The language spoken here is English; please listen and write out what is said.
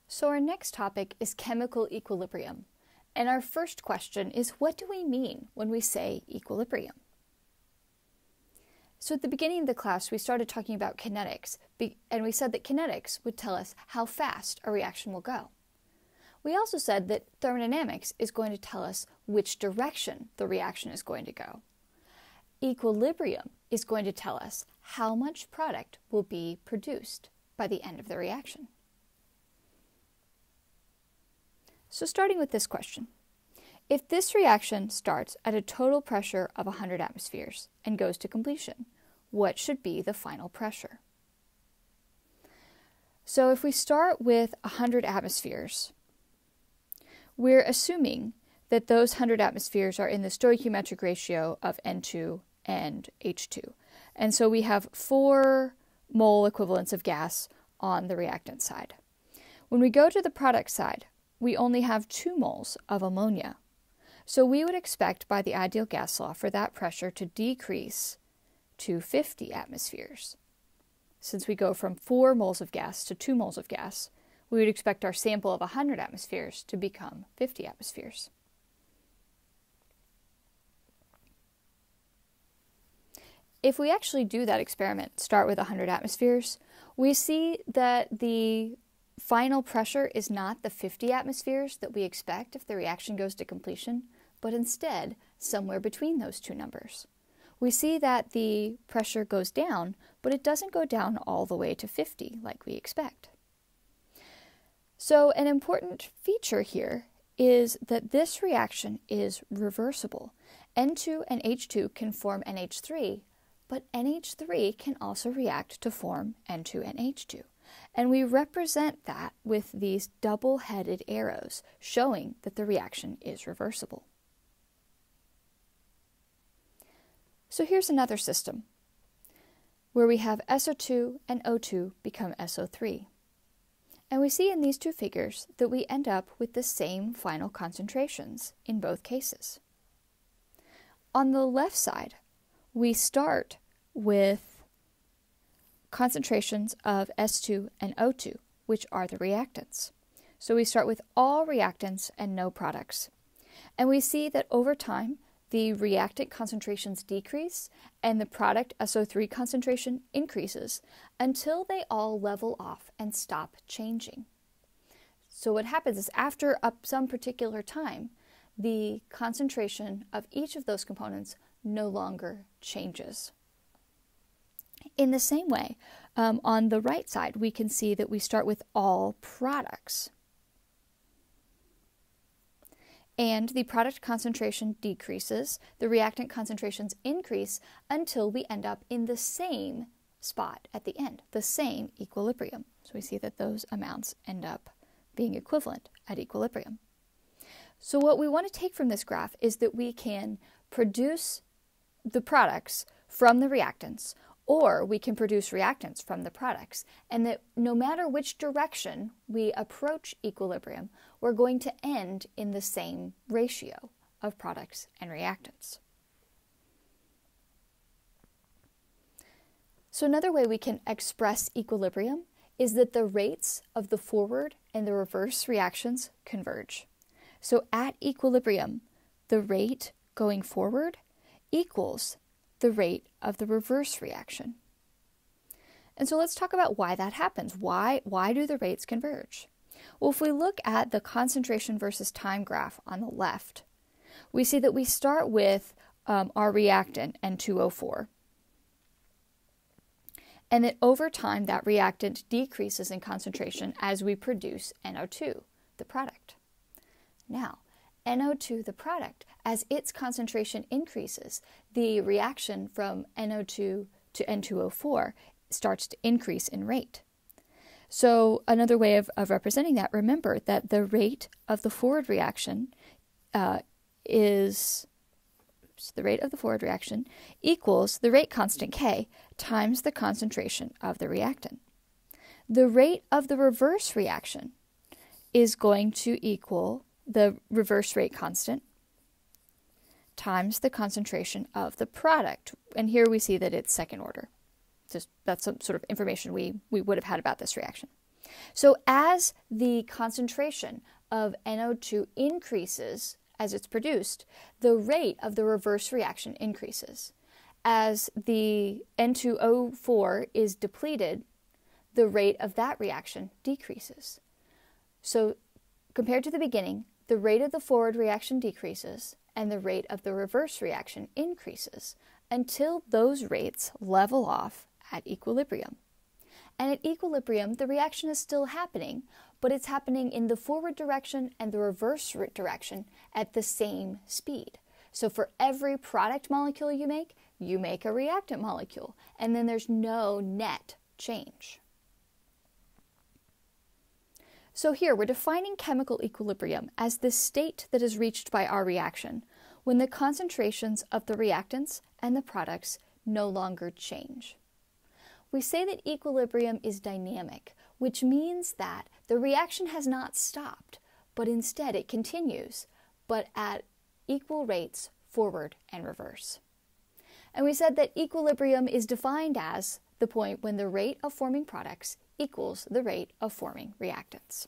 So our next topic is chemical equilibrium. And our first question is, what do we mean when we say equilibrium? So at the beginning of the class, we started talking about kinetics, and we said that kinetics would tell us how fast a reaction will go. We also said that thermodynamics is going to tell us which direction the reaction is going to go. Equilibrium is going to tell us how much product will be produced by the end of the reaction. So starting with this question, if this reaction starts at a total pressure of 100 atmospheres and goes to completion, what should be the final pressure? So if we start with 100 atmospheres, we're assuming that those 100 atmospheres are in the stoichiometric ratio of N2 and H2. And so we have 4 mole equivalents of gas on the reactant side. When we go to the product side, we only have 2 moles of ammonia. So we would expect by the ideal gas law for that pressure to decrease to 50 atmospheres. Since we go from 4 moles of gas to 2 moles of gas, we would expect our sample of 100 atmospheres to become 50 atmospheres. If we actually do that experiment, start with 100 atmospheres, we see that the final pressure is not the 50 atmospheres that we expect if the reaction goes to completion, but instead somewhere between those two numbers. We see that the pressure goes down, but it doesn't go down all the way to 50 like we expect. So an important feature here is that this reaction is reversible. N2 and H2 can form NH3, but NH3 can also react to form N2 and H2. And we represent that with these double-headed arrows showing that the reaction is reversible. So here's another system where we have SO2 and O2 become SO3. And we see in these two figures that we end up with the same final concentrations in both cases. On the left side, we start with concentrations of S2 and O2, which are the reactants. So we start with all reactants and no products. And we see that over time, the reactant concentrations decrease and the product SO3 concentration increases until they all level off and stop changing. So what happens is after some particular time, the concentration of each of those components no longer changes. In the same way, on the right side, we can see that we start with all products. And the product concentration decreases, the reactant concentrations increase until we end up in the same spot at the end, the same equilibrium. So we see that those amounts end up being equivalent at equilibrium. So what we want to take from this graph is that we can produce the products from the reactants, or we can produce reactants from the products, and that no matter which direction we approach equilibrium, we're going to end in the same ratio of products and reactants. So another way we can express equilibrium is that the rates of the forward and the reverse reactions converge. So at equilibrium, the rate going forward equals the rate of the reverse reaction. And so let's talk about why that happens. Why do the rates converge? Well, if we look at the concentration versus time graph on the left, we see that we start with our reactant N2O4, and that over time that reactant decreases in concentration as we produce NO2, the product. Now, NO2, the product, as its concentration increases, the reaction from NO2 to N2O4 starts to increase in rate. So another way of representing that, remember that the rate of the forward reaction equals the rate constant K times the concentration of the reactant. The rate of the reverse reaction is going to equal the reverse rate constant times the concentration of the product. And here we see that it's second order. That's some sort of information we would have had about this reaction. So as the concentration of NO2 increases as it's produced, the rate of the reverse reaction increases. As the N2O4 is depleted, the rate of that reaction decreases. So compared to the beginning, the rate of the forward reaction decreases and the rate of the reverse reaction increases until those rates level off at equilibrium. And at equilibrium, the reaction is still happening, but it's happening in the forward direction and the reverse direction at the same speed. So for every product molecule you make a reactant molecule, and then there's no net change. So here we're defining chemical equilibrium as the state that is reached by our reaction when the concentrations of the reactants and the products no longer change. We say that equilibrium is dynamic, which means that the reaction has not stopped, but instead it continues, but at equal rates forward and reverse. And we said that equilibrium is defined as the point when the rate of forming products equals the rate of forming reactants.